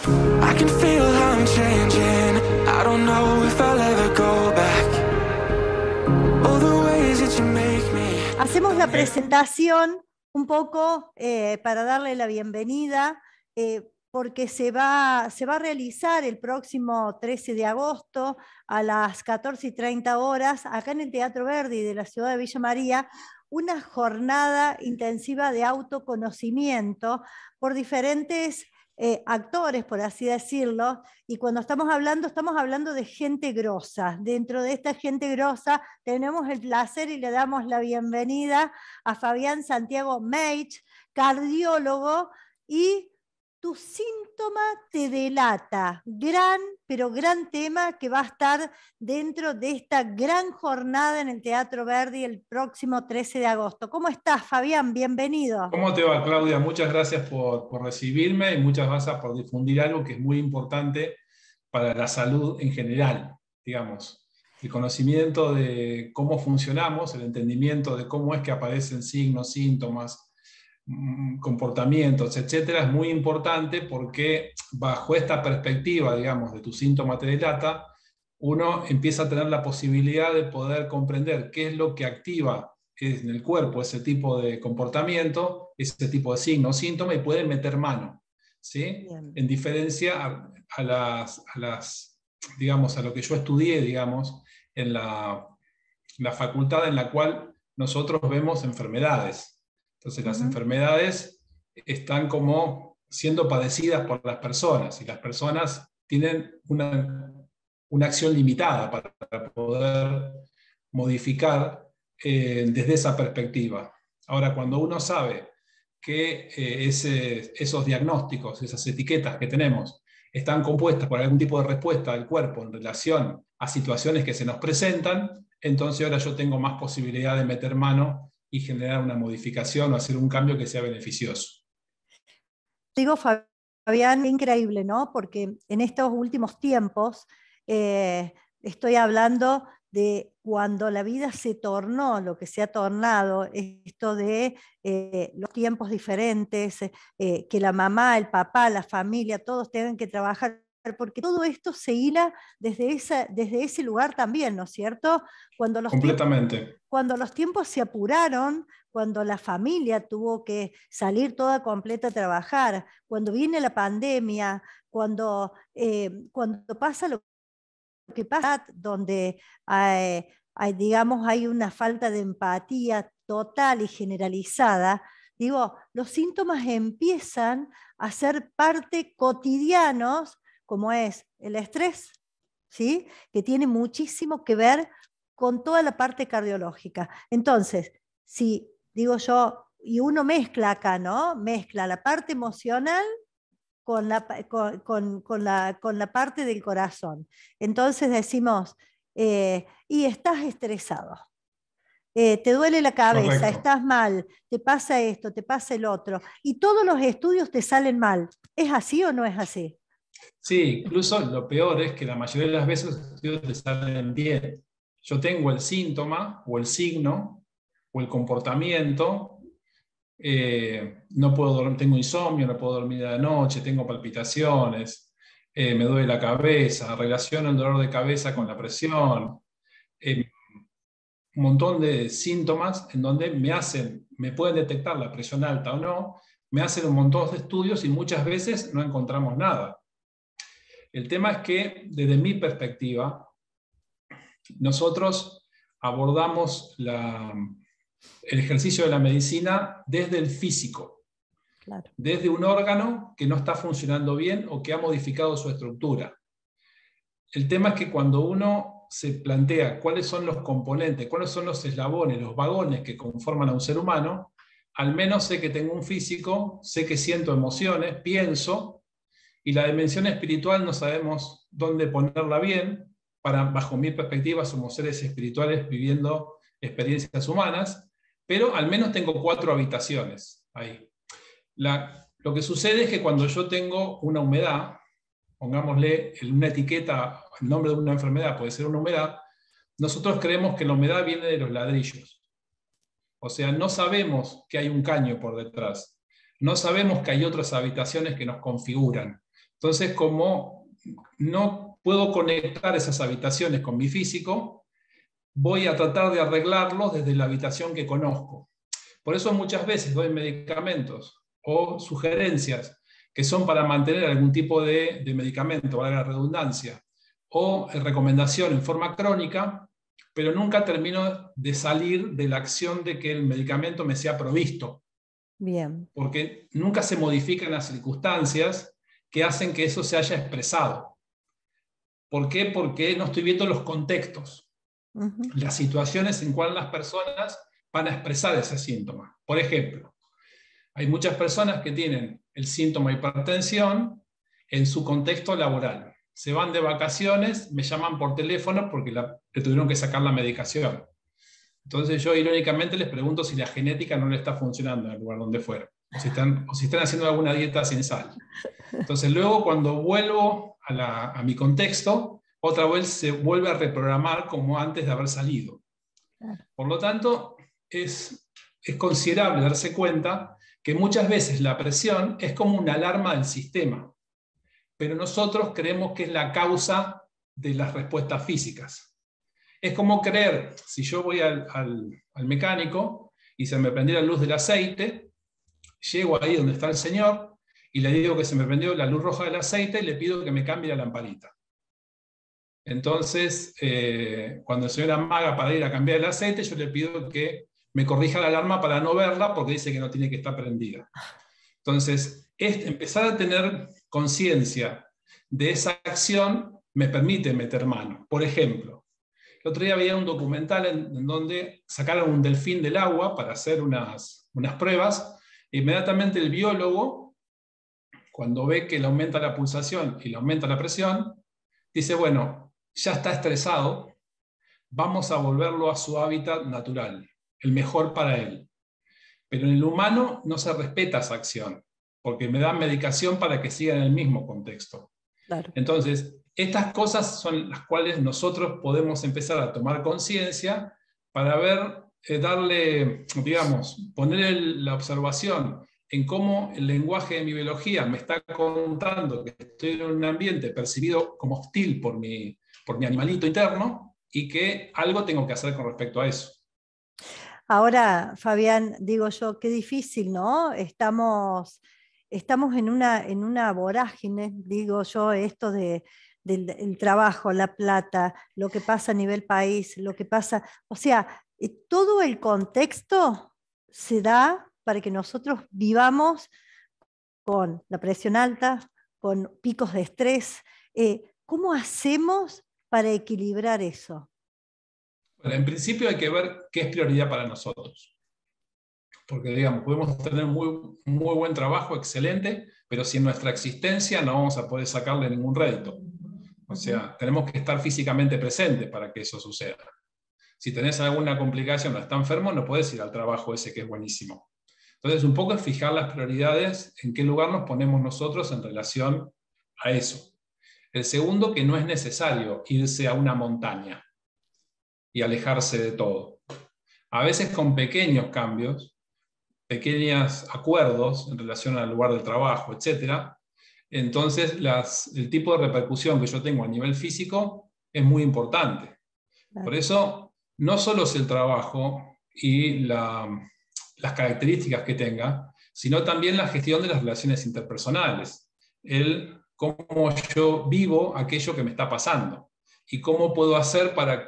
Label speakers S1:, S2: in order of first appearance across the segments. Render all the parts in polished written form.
S1: I can feel how I'm changing. I don't know if I'll ever go back. All the ways that you make me.
S2: Hacemos la presentación un poco para darle la bienvenida, porque se va a realizar el próximo 13 de agosto a las 14:30 horas, acá en el Teatro Verdi de la ciudad de Villa María, una jornada intensiva de autoconocimiento por diferentes actores, por así decirlo, y cuando estamos hablando de gente grosa. Dentro de esta gente grosa tenemos el placer y le damos la bienvenida a Fabián Santiago Meich, cardiólogo, y tu síntoma te delata. Pero gran tema que va a estar dentro de esta gran jornada en el Teatro Verdi el próximo 13 de agosto. ¿Cómo estás, Fabián? Bienvenido.
S3: ¿Cómo te va, Claudia? Muchas gracias por recibirme y muchas gracias por difundir algo que es muy importante para la salud en general, digamos. El conocimiento de cómo funcionamos, el entendimiento de cómo es que aparecen signos, síntomas, comportamientos, etcétera, es muy importante porque bajo esta perspectiva, digamos, de tu síntoma te delata, uno empieza a tener la posibilidad de poder comprender qué es lo que activa en el cuerpo ese tipo de comportamiento, ese tipo de signo, síntoma, y puede meter mano, ¿sí? En diferencia digamos, a lo que yo estudié, digamos, en la facultad en la cual nosotros vemos enfermedades. Entonces las enfermedades están como siendo padecidas por las personas, y las personas tienen una acción limitada para poder modificar desde esa perspectiva. Ahora, cuando uno sabe que esos diagnósticos, esas etiquetas que tenemos, están compuestas por algún tipo de respuesta del cuerpo en relación a situaciones que se nos presentan, entonces ahora yo tengo más posibilidad de meter mano y generar una modificación o hacer un cambio que sea beneficioso.
S2: Digo, Fabián, increíble, ¿no? Porque en estos últimos tiempos estoy hablando de cuando la vida se tornó lo que se ha tornado, esto de los tiempos diferentes, que la mamá, el papá, la familia, todos tengan que trabajar, porque todo esto se hila desde ese lugar también, ¿no es cierto?
S3: Completamente.
S2: Cuando los tiempos se apuraron, cuando la familia tuvo que salir toda completa a trabajar, cuando viene la pandemia, cuando pasa lo que pasa, donde digamos, hay una falta de empatía total y generalizada, digo, los síntomas empiezan a ser parte cotidianos, como es el estrés, ¿sí? Que tiene muchísimo que ver con toda la parte cardiológica. Entonces, si digo yo, y uno mezcla acá, ¿no? Mezcla la parte emocional con la parte del corazón. Entonces decimos, y estás estresado, te duele la cabeza,
S3: Correcto.
S2: estás mal, te pasa esto, te pasa el otro, y todos los estudios te salen mal. ¿Es así o no es así?
S3: Sí, incluso lo peor es que la mayoría de las veces los estudios te salen bien. Yo tengo el síntoma o el signo o el comportamiento, no puedo dormir, tengo insomnio, no puedo dormir de la noche, tengo palpitaciones, me duele la cabeza, relaciono el dolor de cabeza con la presión, un montón de síntomas en donde me pueden detectar la presión alta o no, me hacen un montón de estudios y muchas veces no encontramos nada. El tema es que, desde mi perspectiva, nosotros abordamos el ejercicio de la medicina desde el físico,
S2: Claro.
S3: desde un órgano que no está funcionando bien o que ha modificado su estructura. El tema es que cuando uno se plantea cuáles son los componentes, cuáles son los eslabones, los vagones que conforman a un ser humano, al menos sé que tengo un físico, sé que siento emociones, pienso, y la dimensión espiritual no sabemos dónde ponerla bien. Bajo mi perspectiva, somos seres espirituales viviendo experiencias humanas, pero al menos tengo 4 habitaciones ahí. Lo que sucede es que cuando yo tengo una humedad, pongámosle una etiqueta, el nombre de una enfermedad puede ser una humedad, nosotros creemos que la humedad viene de los ladrillos. O sea, no sabemos que hay un caño por detrás, no sabemos que hay otras habitaciones que nos configuran. Entonces, como no puedo conectar esas habitaciones con mi físico, voy a tratar de arreglarlos desde la habitación que conozco. Por eso muchas veces doy medicamentos o sugerencias que son para mantener algún tipo de medicamento, valga la redundancia, o recomendación en forma crónica, pero nunca termino de salir de la acción de que el medicamento me sea provisto.
S2: Bien.
S3: Porque nunca se modifican las circunstancias que hacen que eso se haya expresado. ¿Por qué? Porque no estoy viendo los contextos, las situaciones en cuales las personas van a expresar ese síntoma. Por ejemplo, hay muchas personas que tienen el síntoma de hipertensión en su contexto laboral. Se van de vacaciones, me llaman por teléfono porque le tuvieron que sacar la medicación. Entonces yo irónicamente les pregunto si la genética no le está funcionando en el lugar donde fueron, o si están haciendo alguna dieta sin sal. Entonces luego cuando vuelvo a mi contexto, otra vez se vuelve a reprogramar como antes de haber salido. Por lo tanto, es considerable darse cuenta que muchas veces la presión es como una alarma del sistema, pero nosotros creemos que es la causa de las respuestas físicas. Es como creer, si yo voy al mecánico y se me prendió la luz del aceite, llego ahí donde está el señor y le digo que se me prendió la luz roja del aceite y le pido que me cambie la lamparita. Entonces, cuando el señor amaga para ir a cambiar el aceite, yo le pido que me corrija la alarma para no verla porque dice que no tiene que estar prendida. Entonces, empezar a tener conciencia de esa acción me permite meter mano. Por ejemplo, el otro día veía un documental en donde sacaron un delfín del agua para hacer unas pruebas. E inmediatamente el biólogo, cuando ve que le aumenta la pulsación y le aumenta la presión, dice, bueno, ya está estresado, vamos a volverlo a su hábitat natural, el mejor para él. Pero en el humano no se respeta esa acción, porque me dan medicación para que siga en el mismo contexto. Claro. Entonces, estas cosas son las cuales nosotros podemos empezar a tomar conciencia para ver, poner la observación en cómo el lenguaje de mi biología me está contando que estoy en un ambiente percibido como hostil por mi animalito interno y que algo tengo que hacer con respecto a eso.
S2: Ahora, Fabián, digo yo, qué difícil, ¿no? Estamos en una vorágine, digo yo, esto del trabajo, la plata, lo que pasa a nivel país, lo que pasa, o sea, todo el contexto se da para que nosotros vivamos con la presión alta, con picos de estrés. ¿Cómo hacemos para equilibrar eso?
S3: Bueno, en principio hay que ver qué es prioridad para nosotros. Porque, digamos, podemos tener muy buen trabajo, excelente, pero sin nuestra existencia no vamos a poder sacarle ningún rédito. O sea, tenemos que estar físicamente presentes para que eso suceda. Si tenés alguna complicación o estás enfermo, no podés ir al trabajo ese que es buenísimo. Entonces, un poco es fijar las prioridades, en qué lugar nos ponemos nosotros en relación a eso. El segundo, que no es necesario irse a una montaña y alejarse de todo. A veces con pequeños cambios, pequeños acuerdos en relación al lugar del trabajo, etc., entonces el tipo de repercusión que yo tengo a nivel físico es muy importante. Por eso, no solo es el trabajo y las características que tenga, sino también la gestión de las relaciones interpersonales. El cómo yo vivo aquello que me está pasando y cómo puedo hacer para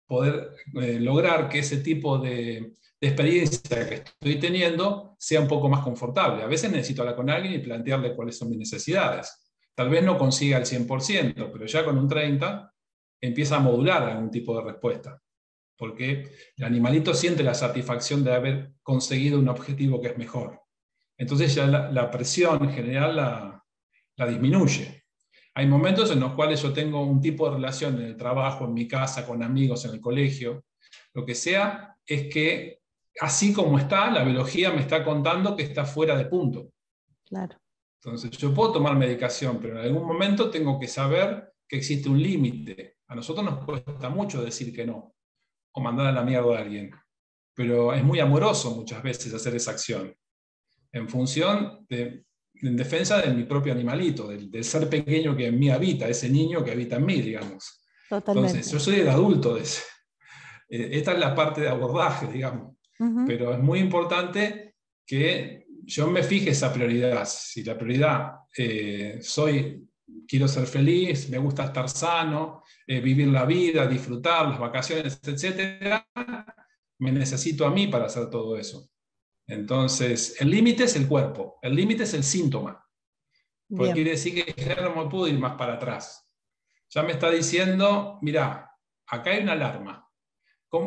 S3: poder lograr que ese tipo de experiencia que estoy teniendo sea un poco más confortable. A veces necesito hablar con alguien y plantearle cuáles son mis necesidades. Tal vez no consiga el 100%, pero ya con un 30% empieza a modular algún tipo de respuesta. Porque el animalito siente la satisfacción de haber conseguido un objetivo que es mejor. Entonces ya la presión general la disminuye. Hay momentos en los cuales yo tengo un tipo de relación en el trabajo, en mi casa, con amigos, en el colegio, lo que sea, es que así como está, la biología me está contando que está fuera de punto.
S2: Claro.
S3: Entonces yo puedo tomar medicación, pero en algún momento tengo que saber que existe un límite. A nosotros nos cuesta mucho decir que no, o mandar a la mierda a alguien, pero es muy amoroso muchas veces hacer esa acción, en función de en defensa de mi propio animalito, del ser pequeño que en mí habita, ese niño que habita en mí, digamos.
S2: Totalmente.
S3: Entonces, yo soy el adulto de ese. Esta es la parte de abordaje, digamos. Pero es muy importante que yo me fije esa prioridad. Si la prioridad quiero ser feliz, me gusta estar sano, vivir la vida, disfrutar las vacaciones, etc., me necesito a mí para hacer todo eso. Entonces, el límite es el cuerpo, el límite es el síntoma. Porque quiere decir que ya no me puedo ir más para atrás. Ya me está diciendo, mirá, acá hay una alarma.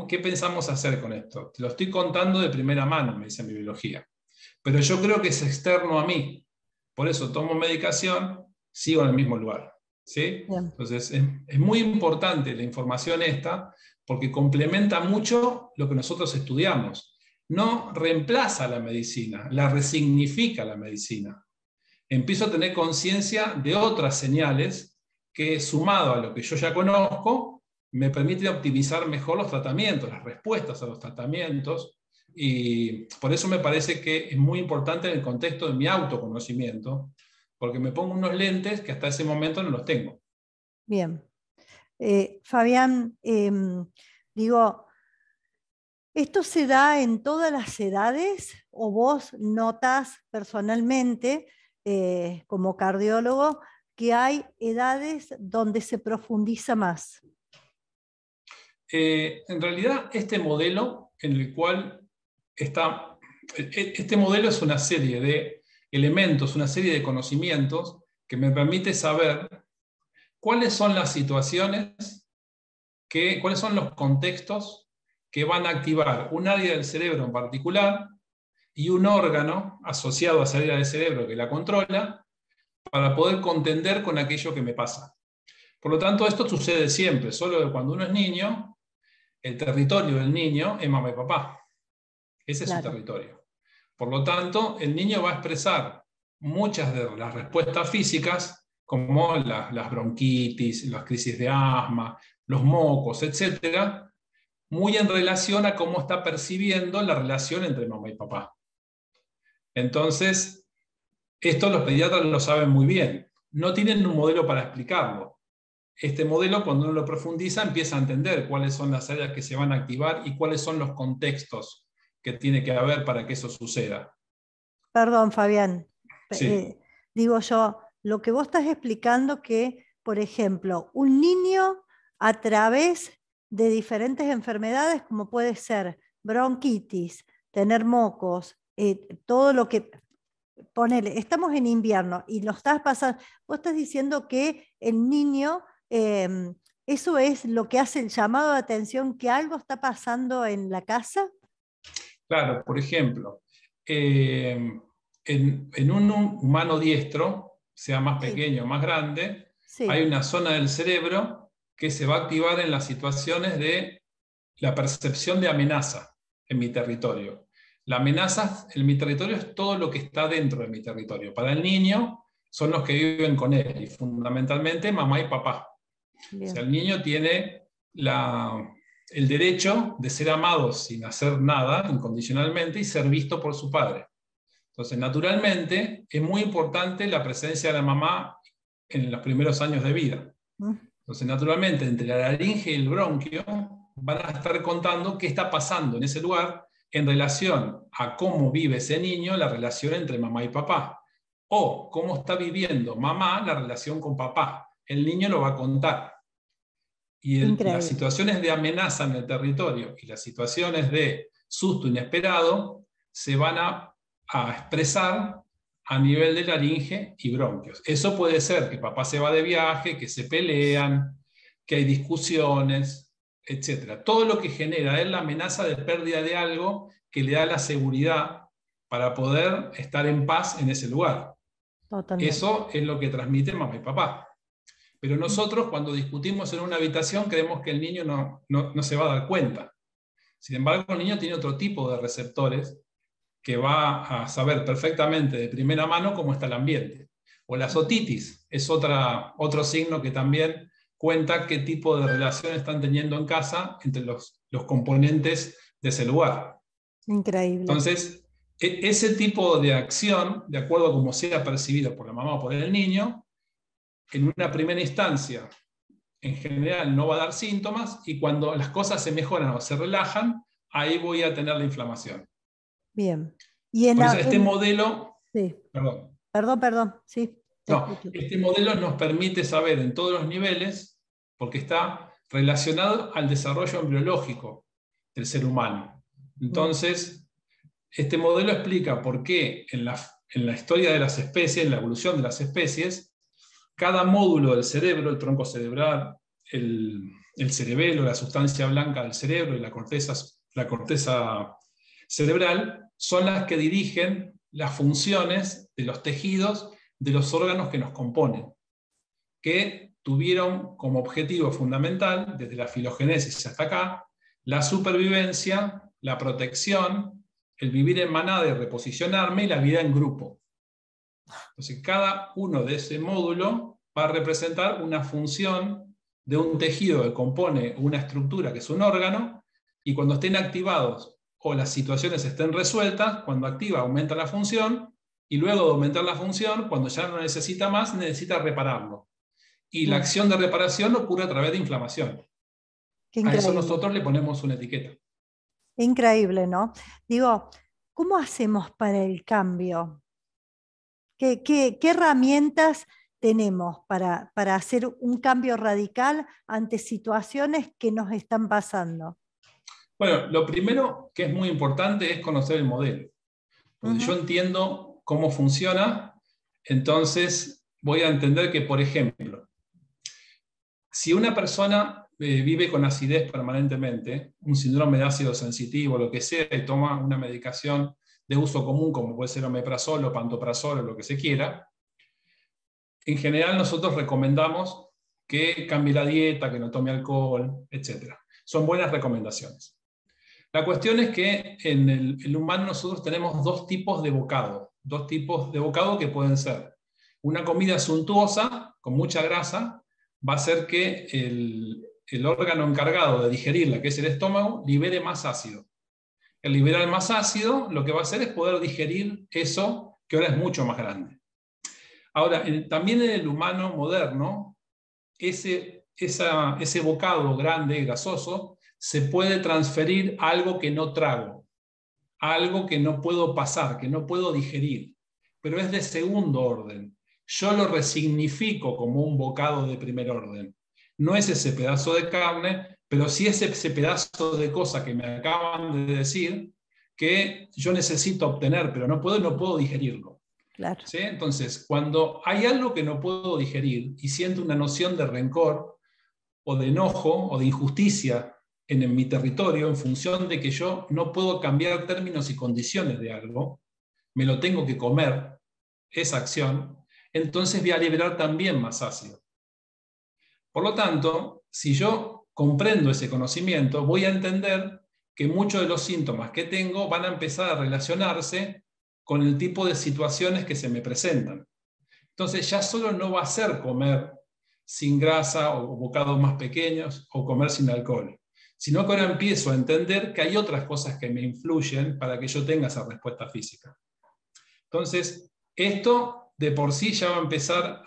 S3: ¿Qué pensamos hacer con esto? Te lo estoy contando de primera mano, me dice mi biología. Pero yo creo que es externo a mí. Por eso tomo medicación, sigo en el mismo lugar. ¿Sí? Entonces, es muy importante la información esta, porque complementa mucho lo que nosotros estudiamos. No reemplaza la medicina, la resignifica la medicina. Empiezo a tener conciencia de otras señales que, sumado a lo que yo ya conozco, me permite optimizar mejor los tratamientos, las respuestas a los tratamientos, y por eso me parece que es muy importante en el contexto de mi autoconocimiento, porque me pongo unos lentes que hasta ese momento no los tengo.
S2: Bien. Fabián, digo, ¿esto se da en todas las edades o vos notas personalmente, como cardiólogo, que hay edades donde se profundiza más?
S3: En realidad, este modelo en el cual está, este modelo es una serie de elementos, una serie de conocimientos que me permite saber cuáles son las situaciones, cuáles son los contextos que van a activar un área del cerebro en particular y un órgano asociado a esa área del cerebro que la controla para poder contender con aquello que me pasa. Por lo tanto, esto sucede siempre, solo que cuando uno es niño, el territorio del niño es mamá y papá. Ese es su territorio. Por lo tanto, el niño va a expresar muchas de las respuestas físicas, como las bronquitis, las crisis de asma, los mocos, etc., muy en relación a cómo está percibiendo la relación entre mamá y papá. Entonces, esto los pediatras lo saben muy bien. No tienen un modelo para explicarlo. Este modelo, cuando uno lo profundiza, empieza a entender cuáles son las áreas que se van a activar y cuáles son los contextos que tiene que haber para que eso suceda.
S2: Perdón, Fabián.
S3: Sí.
S2: Digo yo, lo que vos estás explicando que, por ejemplo, un niño a través de diferentes enfermedades, como puede ser bronquitis, tener mocos, todo lo que... Ponele, estamos en invierno y lo estás pasando, vos estás diciendo que el niño... ¿eso es lo que hace el llamado de atención que algo está pasando en la casa?
S3: Claro, por ejemplo, en un humano diestro, sea más pequeño o más grande, hay una zona del cerebro que se va a activar en las situaciones de la percepción de amenaza en mi territorio. La amenaza en mi territorio es todo lo que está dentro de mi territorio. Para el niño son los que viven con él, y fundamentalmente mamá y papá. O sea, el niño tiene el derecho de ser amado sin hacer nada, incondicionalmente, y ser visto por su padre. Entonces, naturalmente, es muy importante la presencia de la mamá en los primeros años de vida. Entonces, naturalmente, entre la laringe y el bronquio van a estar contando qué está pasando en ese lugar en relación a cómo vive ese niño la relación entre mamá y papá, o cómo está viviendo mamá la relación con papá. El niño lo va a contar. Y las situaciones de amenaza en el territorio y las situaciones de susto inesperado se van a expresar a nivel de laringe y bronquios. Eso puede ser que papá se va de viaje, que se pelean, que hay discusiones, etc. Todo lo que genera es la amenaza de pérdida de algo que le da la seguridad para poder estar en paz en ese lugar. Totalmente. Eso es lo que transmiten mamá y papá. Pero nosotros, cuando discutimos en una habitación, creemos que el niño no se va a dar cuenta. Sin embargo, el niño tiene otro tipo de receptores que va a saber perfectamente de primera mano cómo está el ambiente. O la otitis es otro signo que también cuenta qué tipo de relación están teniendo en casa entre los componentes de ese lugar.
S2: Increíble.
S3: Entonces, Ese tipo de acción, de acuerdo a cómo sea percibido por la mamá o por el niño, en una primera instancia, en general no va a dar síntomas, y cuando las cosas se mejoran o se relajan, ahí voy a tener la inflamación.
S2: Bien. Y
S3: Por eso este modelo,
S2: sí.
S3: perdón,
S2: Perdón, sí, te
S3: no,
S2: escucho.
S3: este modelo nos permite saber en todos los niveles, porque está relacionado al desarrollo embriológico del ser humano. Entonces, este modelo explica por qué en la historia de las especies, en la evolución de las especies, cada módulo del cerebro, el tronco cerebral, el cerebelo, la sustancia blanca del cerebro y la corteza cerebral, son las que dirigen las funciones de los tejidos de los órganos que nos componen, que tuvieron como objetivo fundamental, desde la filogenesis hasta acá, la supervivencia, la protección, el vivir en manada y reposicionarme, y la vida en grupo. Entonces, cada uno de ese módulo va a representar una función de un tejido que compone una estructura que es un órgano, y cuando estén activados o las situaciones estén resueltas, cuando activa aumenta la función, y luego de aumentar la función, cuando ya no necesita más, necesita repararlo. Y la acción de reparación ocurre a través de inflamación. A eso nosotros le ponemos una etiqueta.
S2: Increíble, ¿no? Digo, ¿cómo hacemos para el cambio? ¿Qué herramientas tenemos para hacer un cambio radical ante situaciones que nos están pasando?
S3: Bueno, lo primero que es muy importante es conocer el modelo. Porque yo entiendo cómo funciona, entonces voy a entender que, por ejemplo, si una persona vive con acidez permanentemente, un síndrome de ácido sensitivo, lo que sea, y toma una medicación de uso común, como puede ser omeprazol o pantoprazol o lo que se quiera, en general nosotros recomendamos que cambie la dieta, que no tome alcohol, etc. Son buenas recomendaciones. La cuestión es que en el humano nosotros tenemos dos tipos de bocado que pueden ser una comida suntuosa, con mucha grasa, va a hacer que el órgano encargado de digerirla, que es el estómago, libere más ácido. El liberar más ácido lo que va a hacer es poder digerir eso, que ahora es mucho más grande. Ahora, también en el humano moderno, ese bocado grande, grasoso, se puede transferir a algo que no trago, a algo que no puedo pasar, que no puedo digerir, pero es de segundo orden. Yo lo resignifico como un bocado de primer orden. No es ese pedazo de carne, pero sí es ese pedazo de cosa que me acaban de decir que yo necesito obtener, pero no puedo digerirlo.
S2: Claro.
S3: ¿Sí? Entonces, cuando hay algo que no puedo digerir y siento una noción de rencor o de enojo o de injusticia en mi territorio, en función de que yo no puedo cambiar términos y condiciones de algo, me lo tengo que comer, esa acción, entonces voy a liberar también más ácido. Por lo tanto, si yo comprendo ese conocimiento, voy a entender que muchos de los síntomas que tengo van a empezar a relacionarse con el tipo de situaciones que se me presentan. Entonces ya solo no va a ser comer sin grasa o bocados más pequeños o comer sin alcohol, sino que ahora empiezo a entender que hay otras cosas que me influyen para que yo tenga esa respuesta física. Entonces, esto de por sí ya va a empezar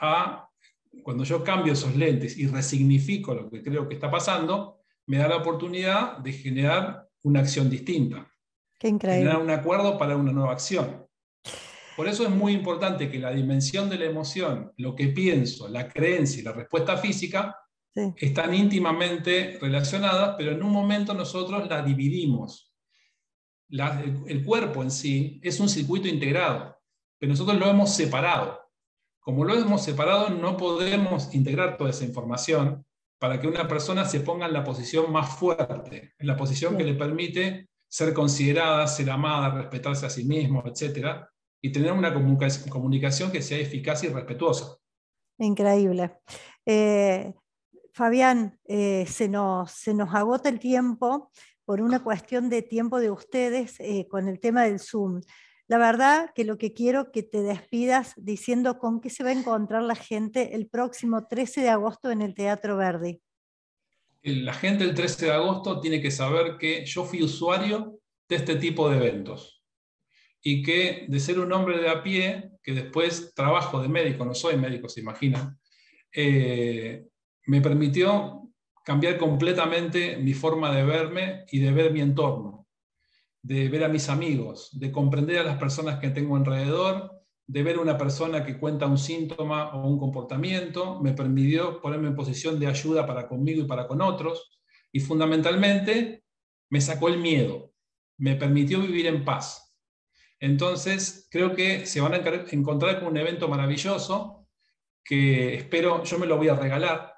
S3: cuando yo cambio esos lentes y resignifico lo que creo que está pasando, me da la oportunidad de generar una acción distinta.
S2: Qué increíble.
S3: Generar un acuerdo para una nueva acción. Por eso es muy importante que la dimensión de la emoción, lo que pienso, la creencia y la respuesta física están íntimamente relacionadas, pero en un momento nosotros la dividimos. El cuerpo en sí es un circuito integrado, pero nosotros lo hemos separado. Como lo hemos separado, no podemos integrar toda esa información para que una persona se ponga en la posición más fuerte, en la posición que le permite ser considerada, ser amada, respetarse a sí mismo, etc., y tener una comunicación que sea eficaz y respetuosa.
S2: Increíble. Fabián, se nos agota el tiempo por una cuestión de tiempo de ustedes con el tema del Zoom. La verdad que lo que quiero que te despidas diciendo con qué se va a encontrar la gente el próximo 13 de agosto en el Teatro Verdi.
S3: La gente el 13 de agosto tiene que saber que yo fui usuario de este tipo de eventos. y que de ser un hombre de a pie, que después trabajo de médico, no soy médico, se imaginan, me permitió cambiar completamente mi forma de verme y de ver mi entorno, de ver a mis amigos, de comprender a las personas que tengo alrededor, de ver una persona que cuenta un síntoma o un comportamiento, me permitió ponerme en posición de ayuda para conmigo y para con otros, y fundamentalmente me sacó el miedo, me permitió vivir en paz. Entonces creo que se van a encontrar con un evento maravilloso que espero, yo me lo voy a regalar.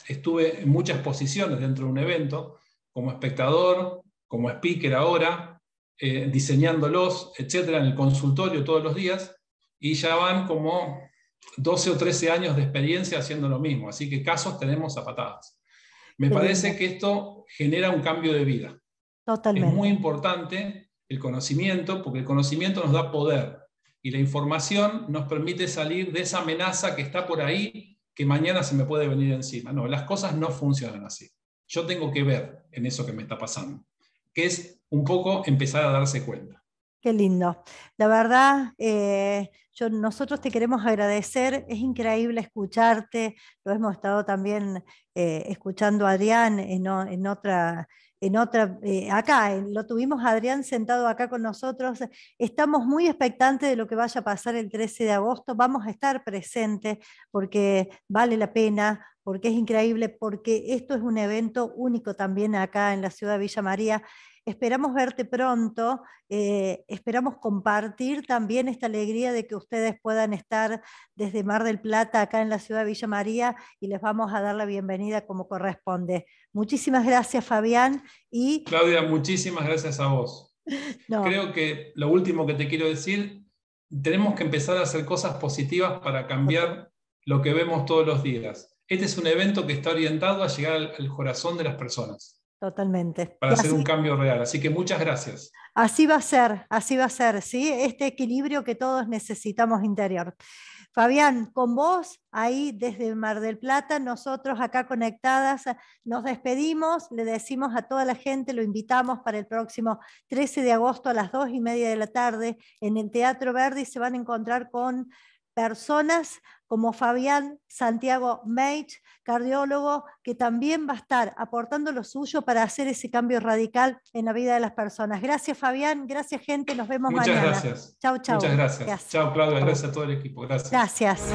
S3: Estuve en muchas posiciones dentro de un evento, como espectador, como speaker ahora, diseñándolos, etcétera, en el consultorio todos los días, y ya van como 12 o 13 años de experiencia haciendo lo mismo, así que casos tenemos a patadas. Me parece que esto genera un cambio de vida.
S2: Totalmente.
S3: Es muy importante el conocimiento, porque el conocimiento nos da poder, y la información nos permite salir de esa amenaza que está por ahí, que mañana se me puede venir encima. No, las cosas no funcionan así. Yo tengo que ver en eso que me está pasando, que es un poco empezar a darse cuenta.
S2: Qué lindo. La verdad, nosotros te queremos agradecer. Es increíble escucharte. Lo hemos estado también escuchando a Adrián en otra, acá. Lo tuvimos a Adrián sentado acá con nosotros. Estamos muy expectantes de lo que vaya a pasar el 13 de agosto. Vamos a estar presentes porque vale la pena, porque es increíble, porque esto es un evento único también acá en la ciudad de Villa María. Esperamos verte pronto, esperamos compartir también esta alegría de que ustedes puedan estar desde Mar del Plata acá en la ciudad de Villa María, y les vamos a dar la bienvenida como corresponde. Muchísimas gracias, Fabián.
S3: Claudia, muchísimas gracias a vos.
S2: No.
S3: Creo que lo último que te quiero decir, tenemos que empezar a hacer cosas positivas para cambiar lo que vemos todos los días. Este es un evento que está orientado a llegar al corazón de las personas.
S2: Totalmente.
S3: Para hacer un cambio real. Así que muchas gracias.
S2: Así va a ser, ¿sí? Este equilibrio que todos necesitamos interior. Fabián, con vos, ahí desde Mar del Plata, nosotros acá conectadas, nos despedimos, le decimos a toda la gente, lo invitamos para el próximo 13 de agosto a las 2:30 de la tarde en el Teatro Verdi. Se van a encontrar con personas como Fabián Santiago Meich, cardiólogo, que también va a estar aportando lo suyo para hacer ese cambio radical en la vida de las personas. Gracias, Fabián. Gracias, gente. Nos vemos mañana.
S3: Muchas gracias.
S2: Chau, chau.
S3: Muchas gracias. Chao, Claudia. Gracias a todo el equipo. Gracias.
S2: Gracias.